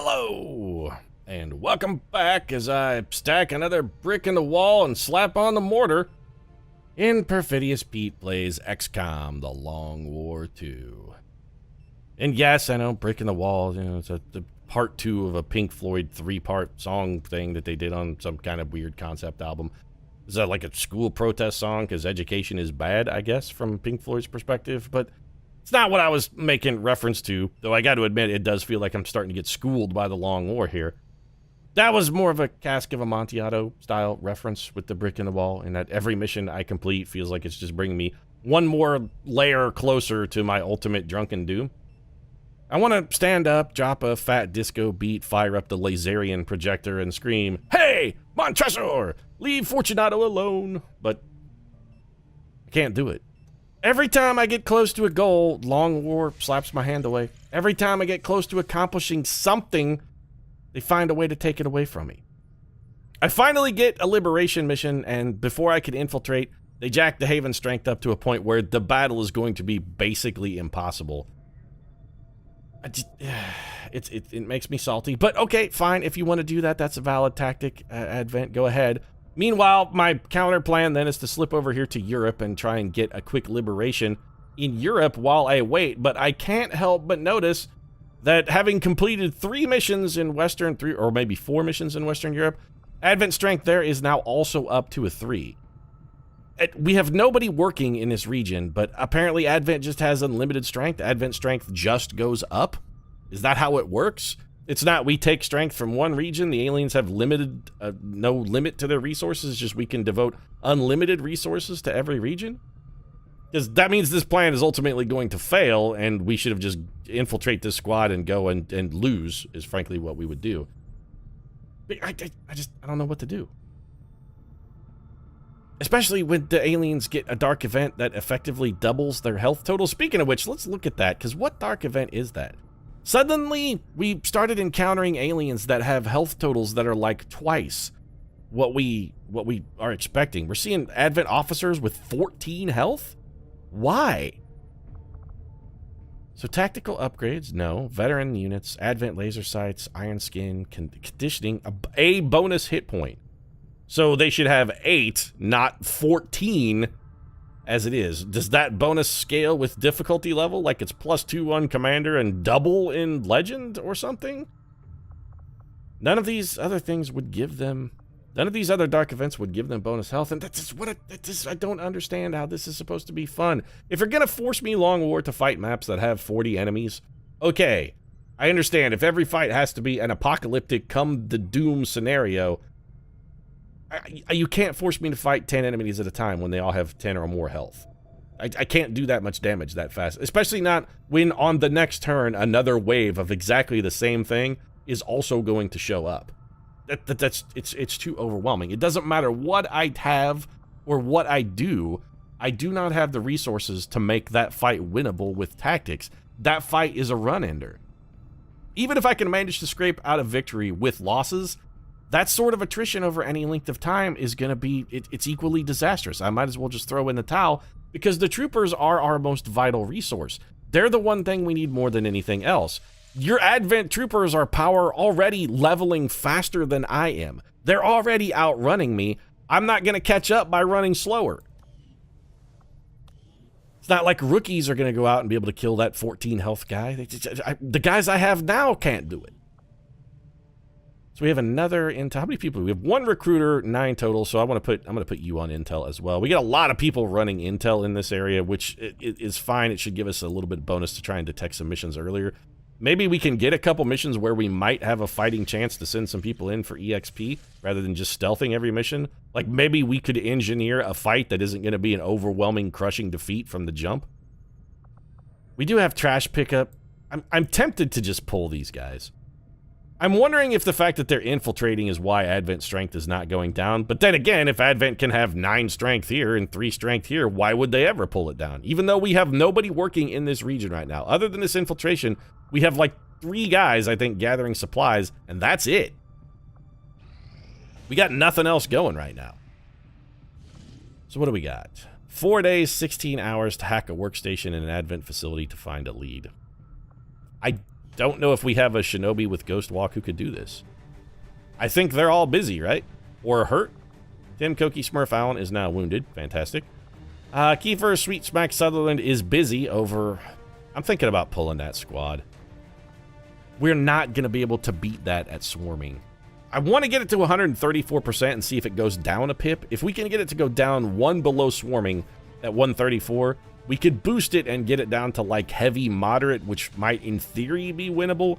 Hello, and welcome back as I stack another brick in the wall and slap on the mortar in Perfidious Pete Plays XCOM, The Long War 2. And yes, I know, brick in the wall, you know, it's the part 2 of a Pink Floyd 3-part song thing that they did on some kind of weird concept album. Is that like a school protest song because education is bad, I guess, from Pink Floyd's perspective, but it's not what I was making reference to, though I got to admit it does feel like I'm starting to get schooled by the Long War here. That was more of a Cask of Amontillado style reference with the brick in the wall, and that every mission I complete feels like it's just bringing me one more layer closer to my ultimate drunken doom. I want to stand up, drop a fat disco beat, fire up the Laserian projector, and scream, "Hey, Montresor, leave Fortunato alone!" But I can't do it. Every time I get close to a goal, Long War slaps my hand away. Every time I get close to accomplishing something, they find a way to take it away from me. I finally get a liberation mission, and before I can infiltrate, they jack the Haven strength up to a point where the battle is going to be basically impossible. It makes me salty, but okay, fine. If you want to do that, that's a valid tactic, Advent, go ahead. Meanwhile, my counter plan then is to slip over here to Europe and try and get a quick liberation in Europe while I wait, but I can't help but notice that having completed 3 missions in Western, or maybe 4 missions in Western Europe, Advent strength there is now also up to a 3. We have nobody working in this region, but apparently Advent just has unlimited strength. Advent strength just goes up. Is that how it works? It's not we take strength from one region, the aliens have limited, no limit to their resources, just we can devote unlimited resources to every region? Because that means this plan is ultimately going to fail, and we should have just infiltrate this squad and go and lose, is frankly what we would do. I don't know what to do. Especially when the aliens get a dark event that effectively doubles their health total. Speaking of which, let's look at that, because what dark event is that? Suddenly, we started encountering aliens that have health totals that are like twice what we are expecting. We're seeing Advent officers with 14 health? Why? So tactical upgrades, no. Veteran units, Advent laser sights, iron skin, conditioning, a bonus hit point. So they should have 8, not 14 as it is. Does that bonus scale with difficulty level? Like it's +2 on Commander and double in Legend or something? None of these other things would give them... None of these other dark events would give them bonus health, and that's what I don't understand how this is supposed to be fun. If you're gonna force me Long War to fight maps that have 40 enemies, okay. I understand if every fight has to be an apocalyptic come the doom scenario, you can't force me to fight 10 enemies at a time when they all have 10 or more health. I can't do that much damage that fast, especially not when on the next turn another wave of exactly the same thing is also going to show up. It's too overwhelming. It doesn't matter what I have or what I do not have the resources to make that fight winnable with tactics. That fight is a run-ender. Even if I can manage to scrape out a victory with losses, that sort of attrition over any length of time is going to be, it's equally disastrous. I might as well just throw in the towel, because the troopers are our most vital resource. They're the one thing we need more than anything else. Your Advent troopers are power already leveling faster than I am. They're already outrunning me. I'm not going to catch up by running slower. It's not like rookies are going to go out and be able to kill that 14 health guy. The guys I have now can't do it. So we have another intel. How many people? We have 1 recruiter, 9 total. So I'm gonna put you on intel as well. We get a lot of people running intel in this area, which is fine. It should give us a little bit of bonus to try and detect some missions earlier. Maybe we can get a couple missions where we might have a fighting chance to send some people in for EXP rather than just stealthing every mission. Like maybe we could engineer a fight that isn't going to be an overwhelming, crushing defeat from the jump. We do have trash pickup. I'm tempted to just pull these guys. I'm wondering if the fact that they're infiltrating is why Advent strength is not going down. But then again, if Advent can have 9 strength here and 3 strength here, why would they ever pull it down? Even though we have nobody working in this region right now. Other than this infiltration, we have like 3 guys, I think, gathering supplies, and that's it. We got nothing else going right now. So what do we got? 4 days, 16 hours to hack a workstation in an Advent facility to find a lead. I don't know if we have a shinobi with Ghost Walk who could do this. I think they're all busy, right? Or hurt. Tim Koki Smurf Allen is now wounded. Fantastic. Kiefer Sweet Smack Sutherland is busy over... I'm thinking about pulling that squad. We're not going to be able to beat that at swarming. I want to get it to 134% and see if it goes down a pip. If we can get it to go down 1 below swarming at 134, we could boost it and get it down to like heavy moderate, which might in theory be winnable.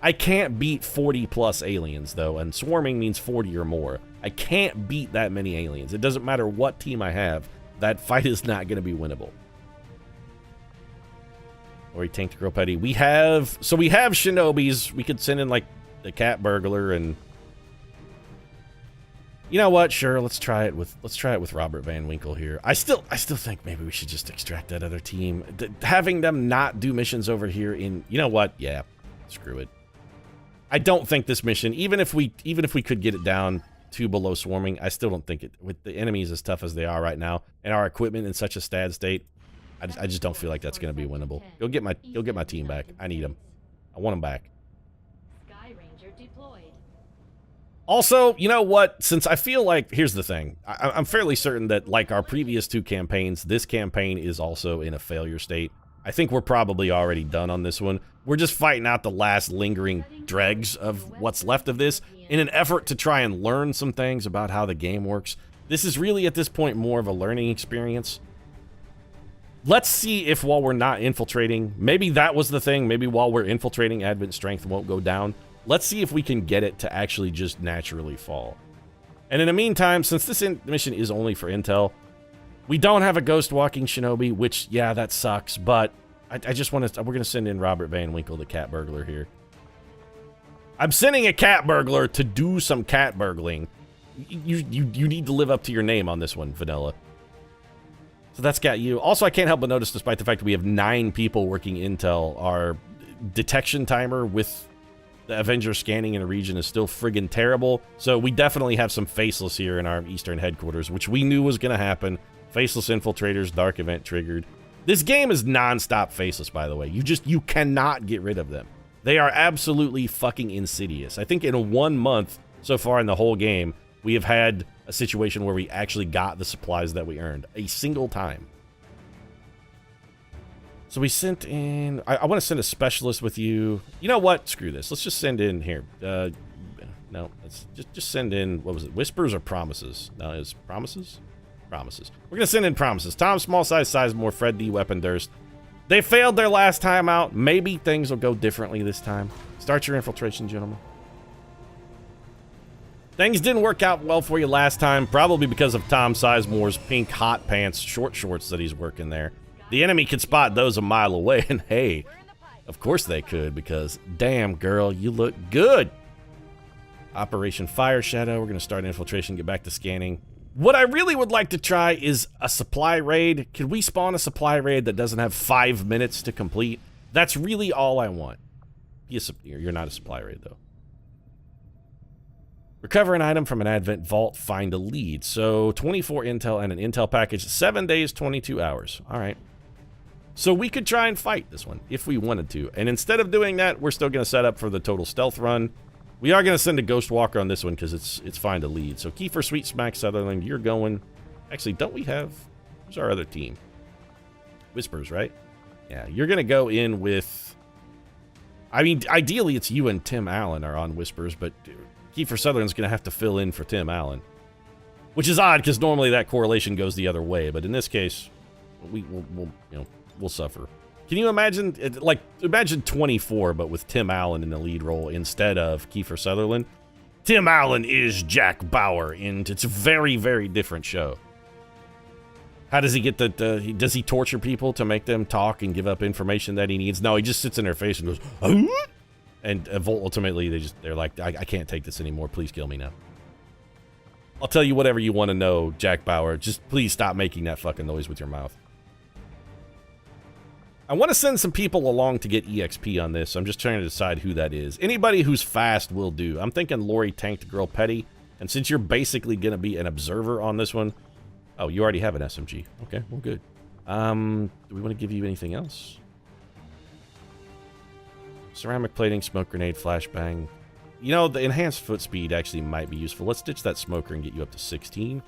I can't beat 40 plus aliens though, and swarming means 40 or more. I can't beat that many aliens. It doesn't matter what team I have. That fight is not going to be winnable. Or he tanked Girl Petty. We have shinobis. We could send in like the cat burglar and... You know what? Sure, let's try it with Robert Van Winkle here. I still think maybe we should just extract that other team. Having them not do missions over here in... You know what? Yeah, screw it. I don't think this mission, even if we could get it down 2 below swarming, I still don't think it, with the enemies as tough as they are right now and our equipment in such a sad state, I just don't feel like that's going to be winnable. Go get my team back. I need them. I want them back. Also, you know what? Since I feel like, here's the thing. I'm fairly certain that, like our previous 2 campaigns, this campaign is also in a failure state. I think we're probably already done on this one. We're just fighting out the last lingering dregs of what's left of this in an effort to try and learn some things about how the game works. This is really, at this point, more of a learning experience. Let's see if while we're not infiltrating, maybe that was the thing, maybe while we're infiltrating, Advent Strength won't go down. Let's see if we can get it to actually just naturally fall. And in the meantime, since this mission is only for intel, we don't have a ghost walking shinobi, which, yeah, that sucks, but I just want to, we're going to send in Robert Van Winkle, the cat burglar here. I'm sending a cat burglar to do some cat burgling. You need to live up to your name on this one, Vanilla. So that's got you. Also, I can't help but notice, despite the fact that we have 9 people working intel, our detection timer with the Avenger scanning in a region is still friggin' terrible. So we definitely have some faceless here in our eastern headquarters, which we knew was going to happen. Faceless infiltrators, dark event triggered. This game is non-stop faceless, by the way. You cannot get rid of them. They are absolutely fucking insidious. I think in 1 month so far in the whole game, we have had a situation where we actually got the supplies that we earned. A single time. So we sent in... I want to send a specialist with you. You know what? Screw this. Let's just send in here. No, let's just send in... What was it? Whispers or Promises? No, it's Promises? Promises. We're going to send in Promises. Tom, small size, Sizemore, Fred D, Weapon Durst. They failed their last time out. Maybe things will go differently this time. Start your infiltration, gentlemen. Things didn't work out well for you last time, probably because of Tom Sizemore's pink hot pants short shorts that he's working there. The enemy could spot those a mile away, and hey, of course they could, because damn, girl, you look good. Operation Fire Shadow. We're going to start infiltration, get back to scanning. What I really would like to try is a supply raid. Can we spawn a supply raid that doesn't have 5 minutes to complete? That's really all I want. You're not a supply raid, though. Recover an item from an Advent vault, find a lead. So 24 intel and an intel package, 7 days, 22 hours. All right. So we could try and fight this one if we wanted to. And instead of doing that, we're still going to set up for the total stealth run. We are going to send a Ghost Walker on this one because it's find a lead. So Kiefer Sweet Smack Sutherland, you're going... Actually, don't we have... Who's our other team? Whispers, right? Yeah, you're going to go in with... I mean, ideally, it's you and Tim Allen are on Whispers, but Kiefer Sutherland's going to have to fill in for Tim Allen. Which is odd, because normally that correlation goes the other way. But in this case, we'll suffer. Can you imagine, imagine 24, but with Tim Allen in the lead role instead of Kiefer Sutherland? Tim Allen is Jack Bauer, and it's a very, very different show. How does he get does he torture people to make them talk and give up information that he needs? No, he just sits in their face and goes, "Huh?" And ultimately they're like, I can't take this anymore, please kill me now. I'll tell you whatever you want to know, Jack Bauer, just please stop making that fucking noise with your mouth. I want to send some people along to get EXP on this. I'm just trying to decide who that is. Anybody who's fast will do. I'm thinking Lori tanked Girl Petty. And since you're basically going to be an observer on this one... Oh, you already have an SMG. Okay, well, good. Do we want to give you anything else? Ceramic plating, smoke grenade, flashbang. You know, the enhanced foot speed actually might be useful. Let's ditch that smoker and get you up to 16.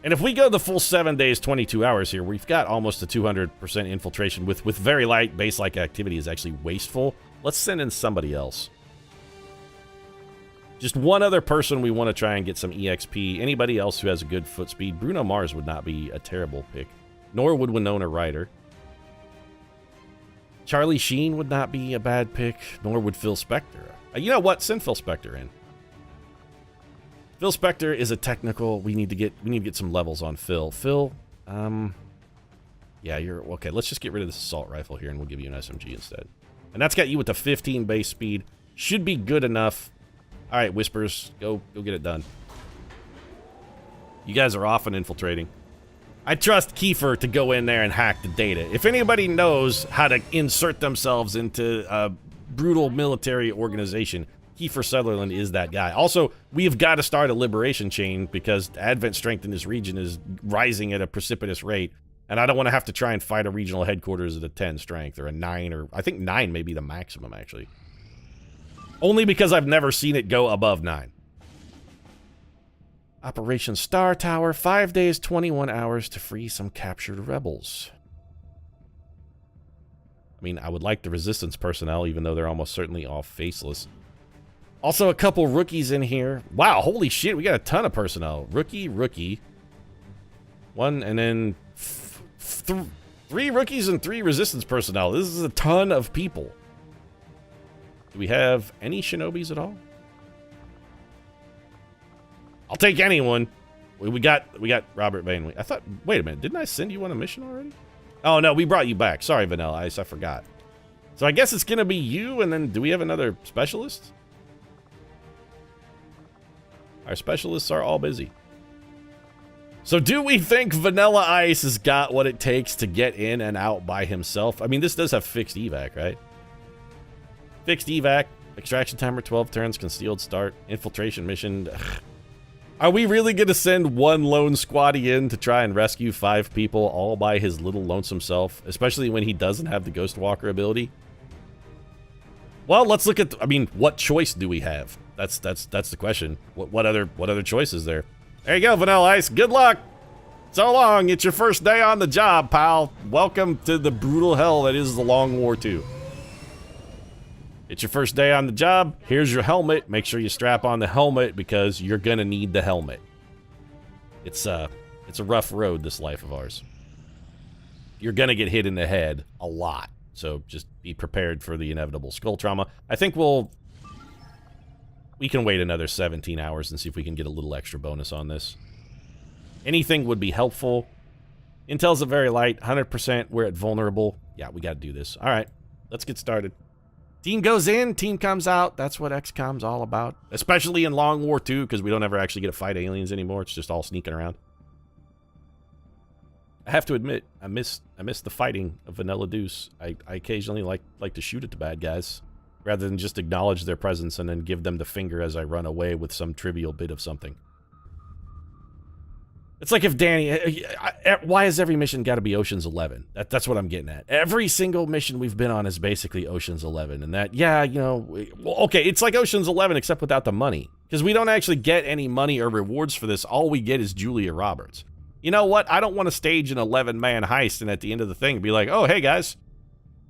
And if we go the full 7 days, 22 hours here, we've got almost a 200% infiltration with very light base-like activity is actually wasteful. Let's send in somebody else. Just one other person we want to try and get some EXP. Anybody else who has a good foot speed. Bruno Mars would not be a terrible pick. Nor would Winona Ryder. Charlie Sheen would not be a bad pick. Nor would Phil Spector. You know what? Send Phil Spector in. Phil Spector is a technical. We need to get some levels on Phil. Phil, yeah, you're okay. Let's just get rid of this assault rifle here, and we'll give you an SMG instead. And that's got you with the 15 base speed. Should be good enough. All right, Whispers, go get it done. You guys are off and infiltrating. I trust Kiefer to go in there and hack the data. If anybody knows how to insert themselves into a brutal military organization, Kiefer Sutherland is that guy. Also, we've got to start a liberation chain because Advent strength in this region is rising at a precipitous rate. And I don't want to have to try and fight a regional headquarters at a 10 strength or a 9, or I think 9 may be the maximum, actually. Only because I've never seen it go above 9. Operation Star Tower, 5 days, 21 hours to free some captured rebels. I mean, I would like the resistance personnel, even though they're almost certainly all faceless. Also, a couple rookies in here. Wow, holy shit, we got a ton of personnel. Rookie. One, and then 3 rookies and 3 resistance personnel. This is a ton of people. Do we have any shinobis at all? I'll take anyone. We got Robert Bain. I thought, wait a minute, didn't I send you on a mission already? Oh no, we brought you back. Sorry, Vanilla Ice, I forgot. So I guess it's gonna be you, and then do we have another specialist? Our specialists are all busy. So do we think Vanilla Ice has got what it takes to get in and out by himself? I mean, this does have fixed evac, right? Fixed evac, extraction timer 12 turns, concealed start, infiltration mission. Ugh. Are we really going to send one lone squatty in to try and rescue 5 people all by his little lonesome self, especially when he doesn't have the Ghost Walker ability? Well, let's look at, I mean, what choice do we have? That's the question. What other choice is there? There you go, Vanilla Ice. Good luck. So long. It's your first day on the job, pal. Welcome to the brutal hell that is the Long War 2. It's your first day on the job. Here's your helmet. Make sure you strap on the helmet because you're gonna need the helmet. It's a rough road, this life of ours. You're gonna get hit in the head a lot. So just be prepared for the inevitable skull trauma. I think we can wait another 17 hours and see if we can get a little extra bonus on this. Anything would be helpful. Intel's at very light, 100%. We're at vulnerable. Yeah, we gotta do this. All right, let's get started. Team goes in, team comes out. That's what XCOM's all about. Especially in Long War 2, because we don't ever actually get to fight aliens anymore. It's just all sneaking around. I have to admit, I miss the fighting of Vanilla Deuce. I occasionally like to shoot at the bad guys, rather than just acknowledge their presence and then give them the finger as I run away with some trivial bit of something. It's like if Danny... why has every mission got to be Ocean's 11? That's what I'm getting at. Every single mission we've been on is basically Ocean's 11. And that, yeah, you know... Well, okay, it's like Ocean's 11 except without the money. Because we don't actually get any money or rewards for this. All we get is Julia Roberts. You know what? I don't want to stage an 11-man heist and at the end of the thing be like, oh, hey, guys.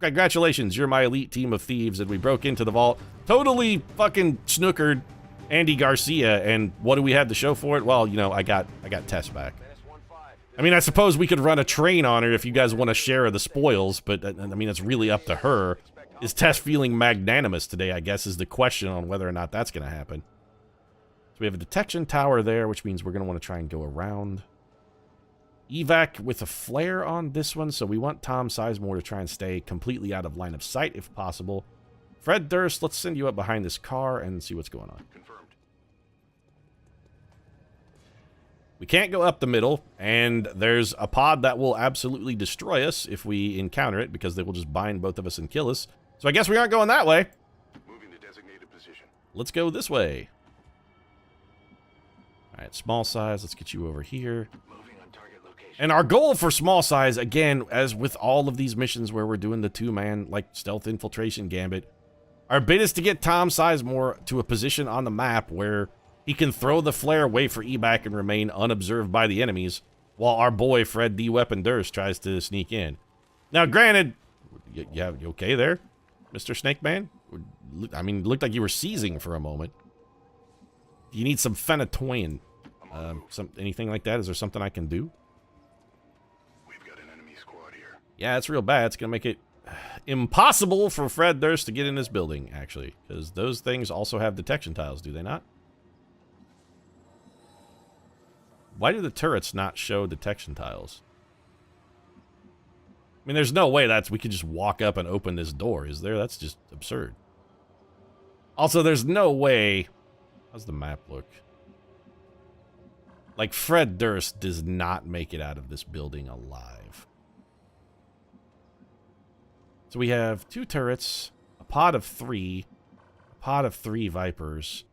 Congratulations, you're my elite team of thieves and we broke into the vault. Totally fucking snookered Andy Garcia, and what do we have to show for it? Well, you know, I got Tess back. I mean, I suppose we could run a train on her if you guys want to share the spoils, but I mean, it's really up to her. Is Tess feeling magnanimous today, I guess, is the question on whether or not that's going to happen. So we have a detection tower there, which means we're going to want to try and go around. Evac with a flare on this one, so we want Tom Sizemore to try and stay completely out of line of sight if possible. Fred Durst, let's send you up behind this car and see what's going on. Confirmed. We can't go up the middle, and there's a pod that will absolutely destroy us if we encounter it, because they will just bind both of us and kill us. So I guess we aren't going that way. Moving to designated position. Let's go this way. All right, small size. Let's get you over here. Moving on target location. And our goal for small size, again, as with all of these missions where we're doing the two-man, like, stealth infiltration gambit, our bid is to get Tom Sizemore to a position on the map where he can throw the flare, wait for evac, and remain unobserved by the enemies, while our boy Fred D. Weapon Durst tries to sneak in. Now, granted, you okay there, Mr. Snake Man? I mean, it looked like you were seizing for a moment. You need some phenytoin. Anything like that? Is there something I can do? We've got an enemy squad here. Yeah, it's real bad. It's going to make it impossible for Fred Durst to get in this building, actually. Because those things also have detection tiles, do they not? Why do the turrets not show detection tiles? I mean, there's no way we could just walk up and open this door, is there? That's just absurd. Also, there's no way... How's the map look? Like, Fred Durst does not make it out of this building alive. So we have 2 turrets, a pod of 3 Vipers.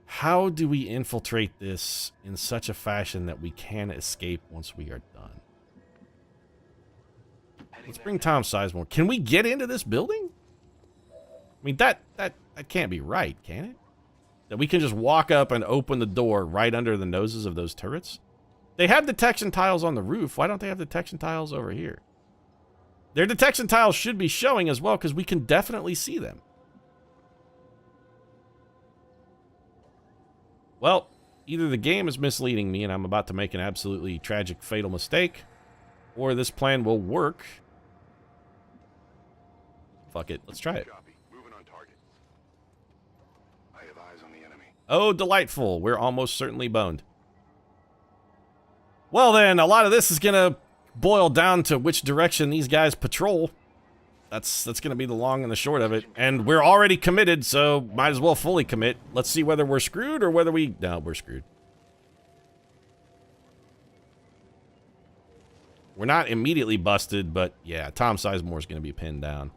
How do we infiltrate this in such a fashion that we can escape once we are done? Let's bring Tom Sizemore. Can we get into this building? I mean, that can't be right, can it? That we can just walk up and open the door right under the noses of those turrets? They have detection tiles on the roof. Why don't they have detection tiles over here? Their detection tiles should be showing as well, because we can definitely see them. Well, either the game is misleading me and I'm about to make an absolutely tragic, fatal mistake, or this plan will work. Fuck it, let's try it. Copy. Moving on target. I have eyes on the enemy. Oh, delightful. We're almost certainly boned. Well then, a lot of this is gonna boil down to which direction these guys patrol. That's gonna be the long and the short of it. And we're already committed, so might as well fully commit. Let's see whether we're screwed or whether we... No, we're screwed. We're not immediately busted, but yeah, Tom Sizemore's gonna be pinned down.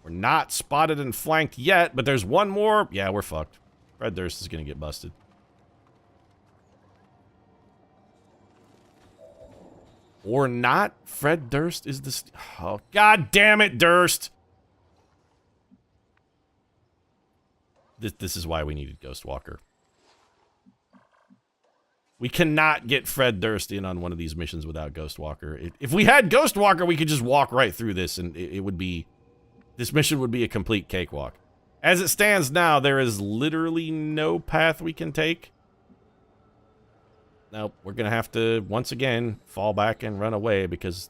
We're not spotted and flanked yet, but there's one more. Yeah, we're fucked. Fred Durst is gonna get busted. Or not. Fred Durst is the... Oh, God damn it, Durst! This is why we needed Ghostwalker. We cannot get Fred Durst in on one of these missions without Ghostwalker. If we had Ghostwalker, we could just walk right through this, and it would be... This mission would be a complete cakewalk. As it stands now, there is literally no path we can take. Nope, we're gonna have to, once again, fall back and run away because...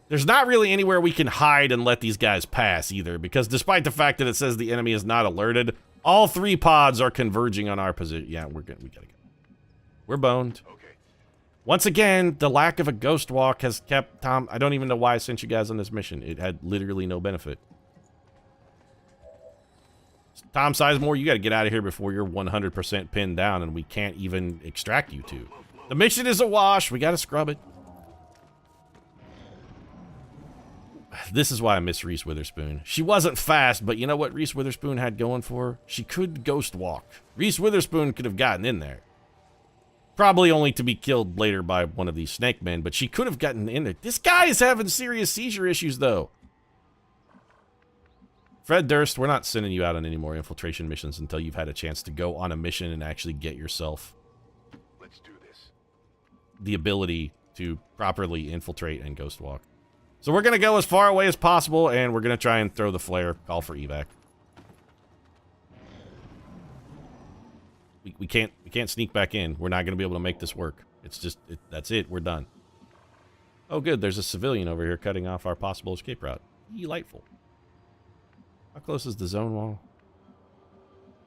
There's not really anywhere we can hide and let these guys pass either, because despite the fact that it says the enemy is not alerted, all 3 pods are converging on our position. Yeah, we gotta go. We're boned. Okay. Once again, the lack of a ghost walk has kept Tom... I don't even know why I sent you guys on this mission. It had literally no benefit. Tom Sizemore, you gotta get out of here before you're 100% pinned down and we can't even extract you two. The mission is a wash. We gotta scrub it. This is why I miss Reese Witherspoon. She wasn't fast, but you know what Reese Witherspoon had going for her? She could ghost walk. Reese Witherspoon could have gotten in there. Probably only to be killed later by one of these snake men, but she could have gotten in there. This guy is having serious seizure issues, though. Fred Durst, we're not sending you out on any more infiltration missions until you've had a chance to go on a mission and actually get yourself... Let's do this. ...the ability to properly infiltrate and ghost walk. So we're going to go as far away as possible, and we're going to try and throw the flare, call for evac. We can't sneak back in. We're not going to be able to make this work. It's just, that's it. We're done. Oh, good. There's a civilian over here cutting off our possible escape route. Delightful. How close is the zone wall?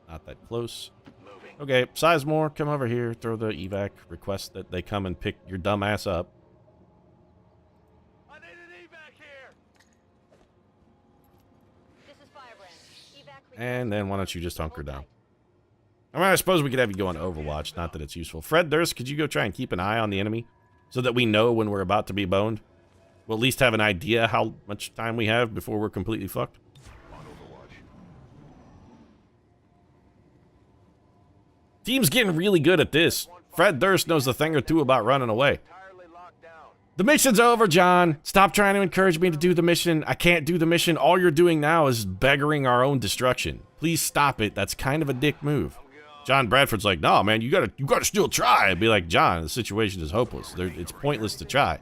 Not that close. Okay, Sizemore, come over here. Throw the evac. Request that they come and pick your dumb ass up. I need an evac here. This is Firebrand. Evac And then why don't you just hunker down? I mean, I suppose we could have you go on Overwatch. Not that it's useful. Fred Durst, could you go try and keep an eye on the enemy so that we know when we're about to be boned? We'll at least have an idea how much time we have before we're completely fucked. On Overwatch. Team's getting really good at this. Fred Durst knows a thing or two about running away. Entirely locked down. The mission's over, John. Stop trying to encourage me to do the mission. I can't do the mission. All you're doing now is beggaring our own destruction. Please stop it. That's kind of a dick move. John Bradford's like, no, man, you gotta still try. I'd be like, John, the situation is hopeless. It's pointless to try.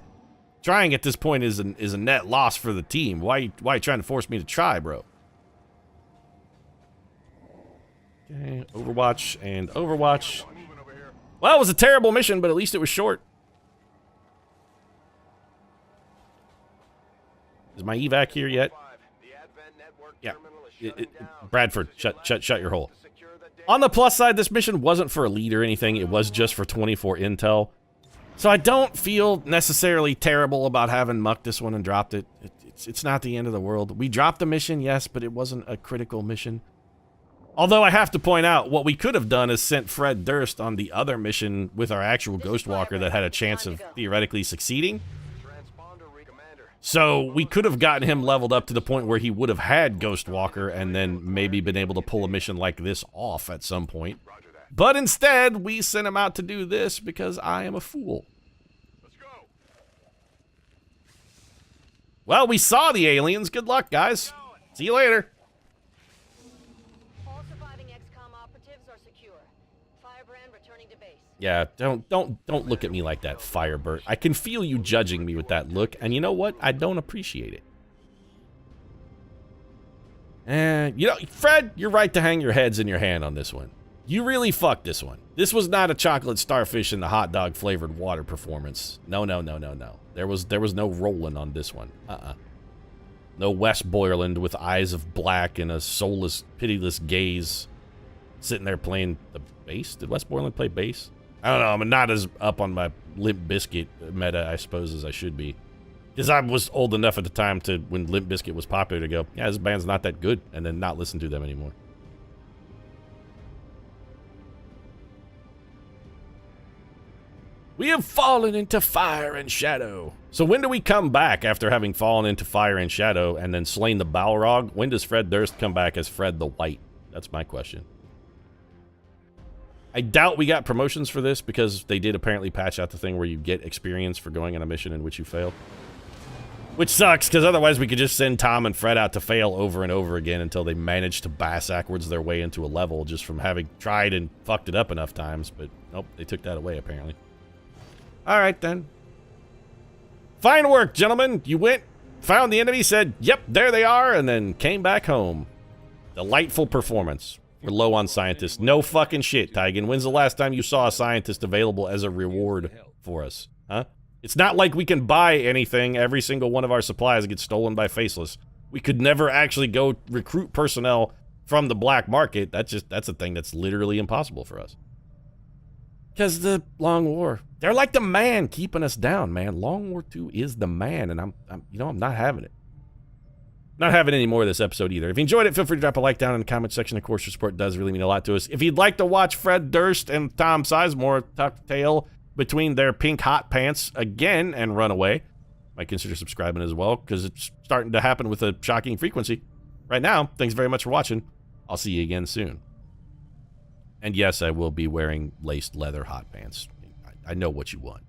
Trying at this point is a net loss for the team. Why you trying to force me to try, bro? Okay, Overwatch and Overwatch. Well, it was a terrible mission, but at least it was short. Is my evac here yet? Yeah. Bradford, shut your hole. On the plus side, this mission wasn't for a lead or anything. It was just for 24 intel. So I don't feel necessarily terrible about having mucked this one and dropped it. It's not the end of the world. We dropped the mission, yes, but it wasn't a critical mission. Although I have to point out, what we could have done is sent Fred Durst on the other mission with our actual Ghost Walker that had a chance of theoretically succeeding. So we could have gotten him leveled up to the point where he would have had Ghost Walker and then maybe been able to pull a mission like this off at some point. But instead, we sent him out to do this because I am a fool. Let's go. Well, we saw the aliens. Good luck, guys. See you later. All surviving XCOM operatives are secure. Firebrand returning to base. Yeah, don't look at me like that, Firebird. I can feel you judging me with that look, and you know what? I don't appreciate it. And, you know, Fred, you're right to hang your heads in your hand on this one. You really fucked this one. This was not a chocolate starfish in the hot dog flavored water performance. No. There was no rolling on this one. No Wes Borland with eyes of black and a soulless, pitiless gaze sitting there playing the bass. Did Wes Borland play bass? I don't know. I'm not as up on my Limp Bizkit meta, I suppose, as I should be. Because I was old enough at the time to, when Limp Bizkit was popular, to go, yeah, this band's not that good, and then not listen to them anymore. We have fallen into fire and shadow. So when do we come back after having fallen into fire and shadow and then slain the Balrog? When does Fred Durst come back as Fred the White? That's my question. I doubt we got promotions for this because they did apparently patch out the thing where you get experience for going on a mission in which you fail. Which sucks, because otherwise we could just send Tom and Fred out to fail over and over again until they manage to bass-backwards their way into a level just from having tried and fucked it up enough times. But nope, they took that away apparently. Alright then. Fine work, gentlemen. You went, found the enemy, said, yep, there they are, and then came back home. Delightful performance. We're low on scientists. No fucking shit, Tygan. When's the last time you saw a scientist available as a reward for us? Huh? It's not like we can buy anything. Every single one of our supplies gets stolen by Faceless. We could never actually go recruit personnel from the black market. That's a thing that's literally impossible for us. Because the Long War. They're like the man keeping us down, man. Long War 2 is the man, and I'm not having it. Not having any more of this episode either. If you enjoyed it, feel free to drop a like down in the comment section. Of course, your support does really mean a lot to us. If you'd like to watch Fred Durst and Tom Sizemore tuck the tail between their pink hot pants again and run away, might consider subscribing as well, because it's starting to happen with a shocking frequency. Right now, thanks very much for watching. I'll see you again soon. And yes, I will be wearing laced leather hot pants. I know what you want.